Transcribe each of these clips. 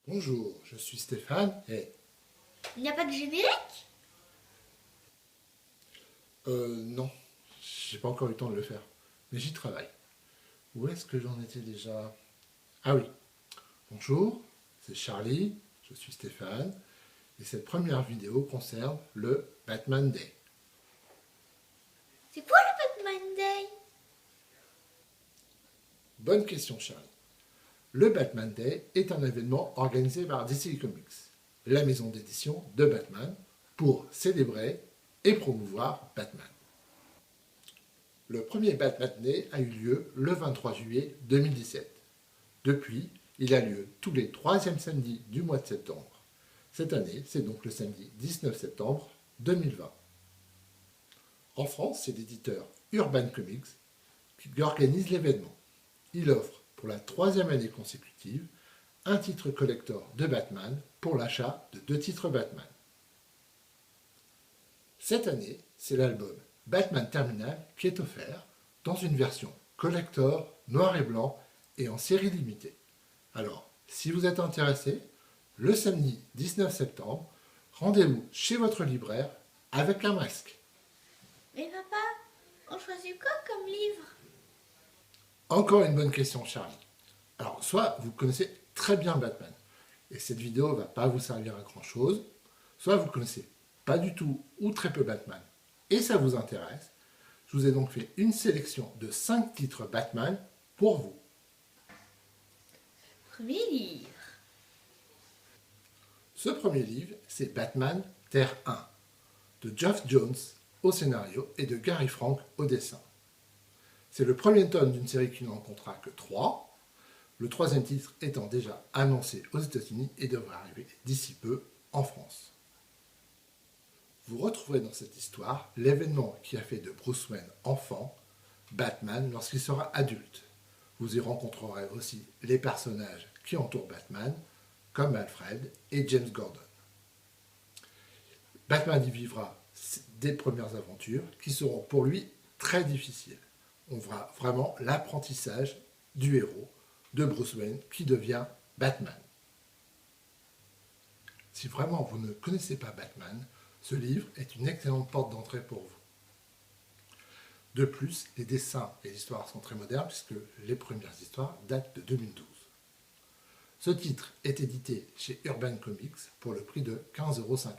Bonjour, je suis Stéphane et... Il n'y a pas de générique? Non, j'ai pas encore eu le temps de le faire, mais j'y travaille. Où est-ce que j'en étais déjà? Ah oui, bonjour, c'est Charlie, je suis Stéphane, et cette première vidéo concerne le Batman Day. C'est quoi le Batman Day? Bonne question Charlie. Le Batman Day est un événement organisé par DC Comics, la maison d'édition de Batman, pour célébrer et promouvoir Batman. Le premier Batman Day a eu lieu le 23 juillet 2017. Depuis, il a lieu tous les troisièmes samedis du mois de septembre. Cette année, c'est donc le samedi 19 septembre 2020. En France, c'est l'éditeur Urban Comics qui organise l'événement. Il offre, pour la troisième année consécutive, un titre collector de Batman pour l'achat de 2 titres Batman. Cette année, c'est l'album Batman Terminal qui est offert dans une version collector, noir et blanc et en série limitée. Alors, si vous êtes intéressé, le samedi 19 septembre, rendez-vous chez votre libraire avec un masque. Mais papa, on choisit quoi comme livre? Encore une bonne question, Charlie. Alors, soit vous connaissez très bien Batman, et cette vidéo ne va pas vous servir à grand chose, soit vous connaissez pas du tout ou très peu Batman, et ça vous intéresse. Je vous ai donc fait une sélection de 5 titres Batman pour vous. Premier livre. Ce premier livre, c'est Batman Terre 1, de Geoff Jones au scénario et de Gary Frank au dessin. C'est le premier tome d'une série qui n'en comptera que 3, le troisième titre étant déjà annoncé aux États-Unis et devrait arriver d'ici peu en France. Vous retrouverez dans cette histoire l'événement qui a fait de Bruce Wayne enfant Batman lorsqu'il sera adulte. Vous y rencontrerez aussi les personnages qui entourent Batman, comme Alfred et James Gordon. Batman y vivra des premières aventures qui seront pour lui très difficiles. On verra vraiment l'apprentissage du héros de Bruce Wayne qui devient Batman. Si vraiment vous ne connaissez pas Batman, ce livre est une excellente porte d'entrée pour vous. De plus, les dessins et l'histoire sont très modernes puisque les premières histoires datent de 2012. Ce titre est édité chez Urban Comics pour le prix de 15,50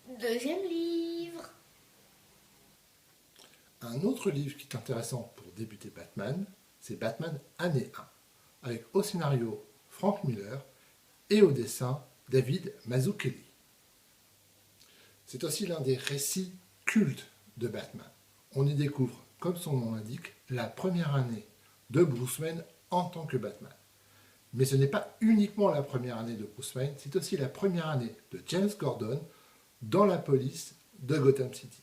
€. Deuxième livre. Un autre livre qui est intéressant pour débuter Batman, c'est Batman Année 1, avec au scénario Frank Miller et au dessin David Mazzucchelli. C'est aussi l'un des récits cultes de Batman. On y découvre, comme son nom l'indique, la première année de Bruce Wayne en tant que Batman. Mais ce n'est pas uniquement la première année de Bruce Wayne, c'est aussi la première année de James Gordon dans la police de Gotham City.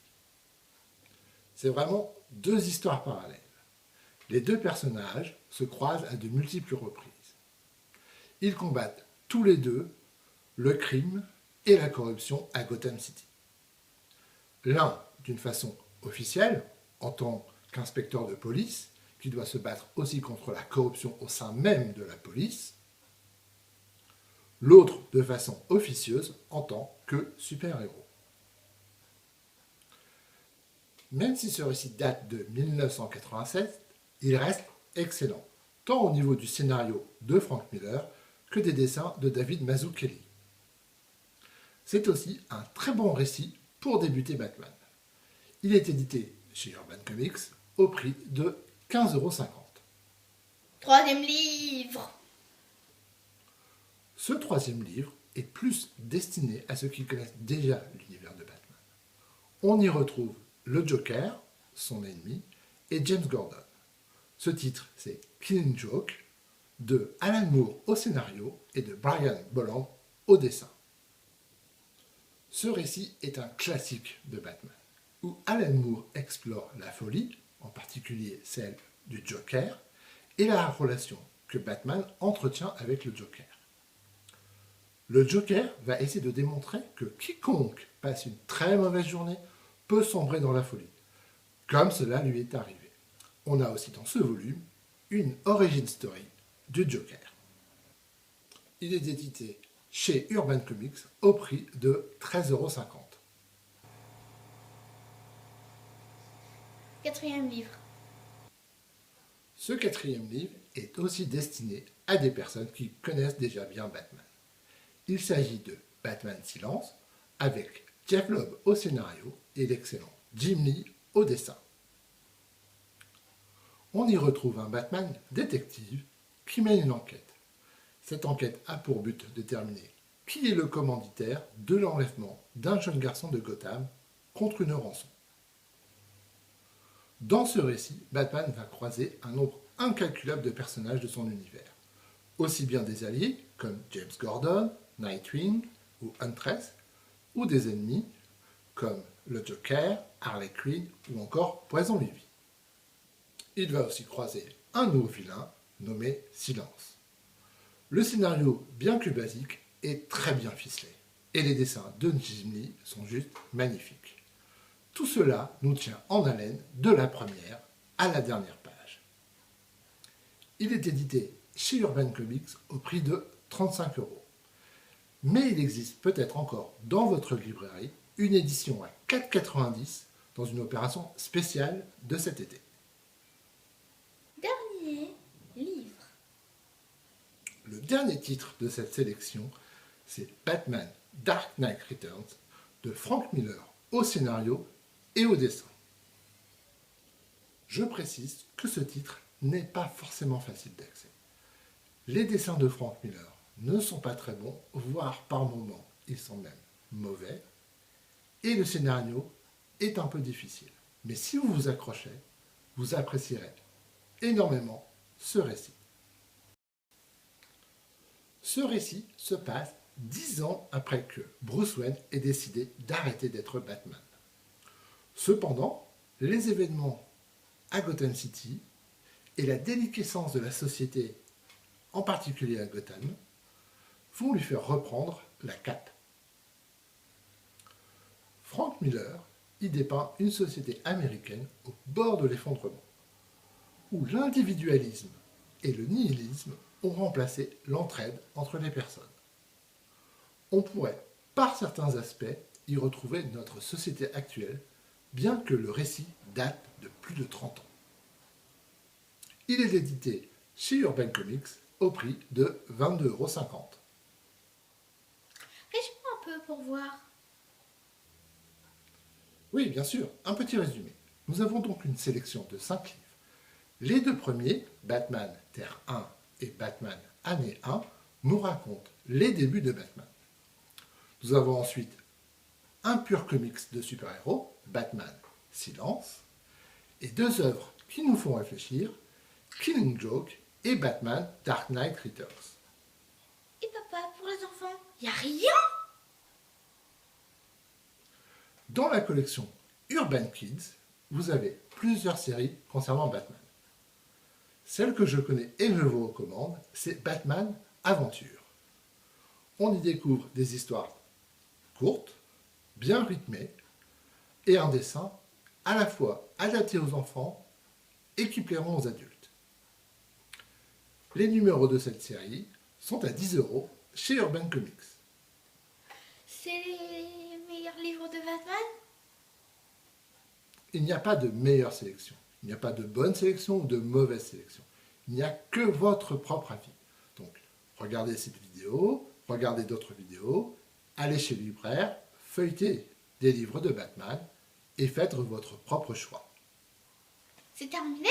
C'est vraiment 2 histoires parallèles. Les 2 personnages se croisent à de multiples reprises. Ils combattent tous les deux le crime et la corruption à Gotham City. L'un d'une façon officielle, en tant qu'inspecteur de police, qui doit se battre aussi contre la corruption au sein même de la police, l'autre de façon officieuse en tant que super-héros. Même si ce récit date de 1987, il reste excellent, tant au niveau du scénario de Frank Miller que des dessins de David Mazzucchelli. C'est aussi un très bon récit pour débuter Batman. Il est édité chez Urban Comics au prix de 15,50 €. Troisième livre. Ce troisième livre est plus destiné à ceux qui connaissent déjà l'univers de Batman. On y retrouve le Joker, son ennemi, et James Gordon. Ce titre, c'est Killing Joke, de Alan Moore au scénario et de Brian Bolland au dessin. Ce récit est un classique de Batman, où Alan Moore explore la folie, en particulier celle du Joker, et la relation que Batman entretient avec le Joker. Le Joker va essayer de démontrer que quiconque passe une très mauvaise journée peut sombrer dans la folie, comme cela lui est arrivé. On a aussi dans ce volume une origin story du Joker. Il est édité chez Urban Comics au prix de 13,50 €. Quatrième livre. Ce quatrième livre est aussi destiné à des personnes qui connaissent déjà bien Batman. Il s'agit de Batman Silence, avec Jeff Loeb au scénario et l'excellent Jim Lee au dessin. On y retrouve un Batman détective qui mène une enquête. Cette enquête a pour but de déterminer qui est le commanditaire de l'enlèvement d'un jeune garçon de Gotham contre une rançon. Dans ce récit, Batman va croiser un nombre incalculable de personnages de son univers, aussi bien des alliés comme James Gordon, Nightwing ou Huntress, ou des ennemis comme le Joker, Harley Quinn ou encore Poison Ivy. Il va aussi croiser un nouveau vilain nommé Silence. Le scénario, bien que basique, est très bien ficelé et les dessins de Jim Lee sont juste magnifiques. Tout cela nous tient en haleine de la première à la dernière page. Il est édité chez Urban Comics au prix de 35 €. Mais il existe peut-être encore dans votre librairie une édition à 4,90 € dans une opération spéciale de cet été. Dernier livre. Le dernier titre de cette sélection, c'est Batman Dark Knight Returns de Frank Miller au scénario et au dessin. Je précise que ce titre n'est pas forcément facile d'accès. Les dessins de Frank Miller ne sont pas très bons, voire par moments ils sont même mauvais, et le scénario est un peu difficile. Mais si vous vous accrochez, vous apprécierez énormément ce récit. Ce récit se passe 10 ans après que Bruce Wayne ait décidé d'arrêter d'être Batman. Cependant, les événements à Gotham City et la déliquescence de la société, en particulier à Gotham, vont lui faire reprendre la cape. Frank Miller y dépeint une société américaine au bord de l'effondrement, où l'individualisme et le nihilisme ont remplacé l'entraide entre les personnes. On pourrait, par certains aspects, y retrouver notre société actuelle, bien que le récit date de plus de 30 ans. Il est édité chez Urban Comics au prix de 22,50 €. Résume un peu pour voir. Oui, bien sûr, un petit résumé. Nous avons donc une sélection de 5 livres. Les deux premiers, Batman Terre 1 et Batman Année 1, nous racontent les débuts de Batman. Nous avons ensuite un pur comics de super-héros, Batman Silence, et deux œuvres qui nous font réfléchir, Killing Joke et Batman Dark Knight Returns. Et papa, pour les enfants, y a rien? Dans la collection Urban Kids, vous avez plusieurs séries concernant Batman. Celle que je connais et je vous recommande, c'est Batman Aventure. On y découvre des histoires courtes, bien rythmées, et un dessin à la fois adapté aux enfants et qui plairont aux adultes. Les numéros de cette série sont à 10 € chez Urban Comics. C'est les meilleurs livres de Batman? Il n'y a pas de meilleure sélection. Il n'y a pas de bonne sélection ou de mauvaise sélection. Il n'y a que votre propre avis. Donc, regardez cette vidéo, regardez d'autres vidéos, allez chez le libraire, feuilletez des livres de Batman et faites votre propre choix. C'est terminé?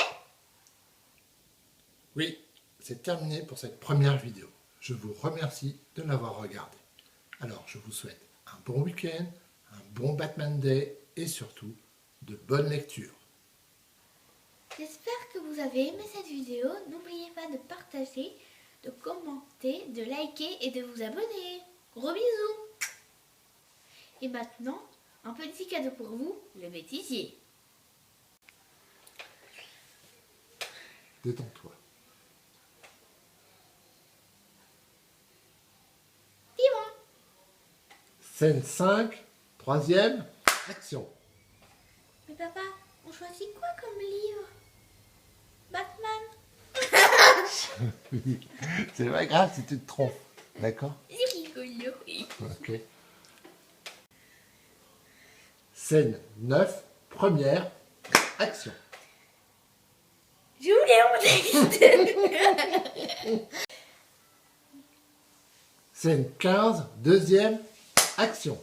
Oui, c'est terminé pour cette première vidéo. Je vous remercie de l'avoir regardée. Alors, je vous souhaite un bon week-end, un bon Batman Day et surtout de bonnes lectures. J'espère que vous avez aimé cette vidéo. N'oubliez pas de partager, de commenter, de liker et de vous abonner. Gros bisous! Et maintenant, un petit cadeau pour vous, le bêtisier. Détends-toi. Timon! Scène 5, troisième, action. Mais papa, on choisit quoi comme livre? Batman? C'est pas grave si tu te trompes. D'accord? C'est rigolo. Ok. Scène 9, première action. Je voulais mon texte. Scène 15, deuxième action.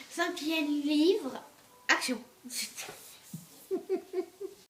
Cinquième livre, action.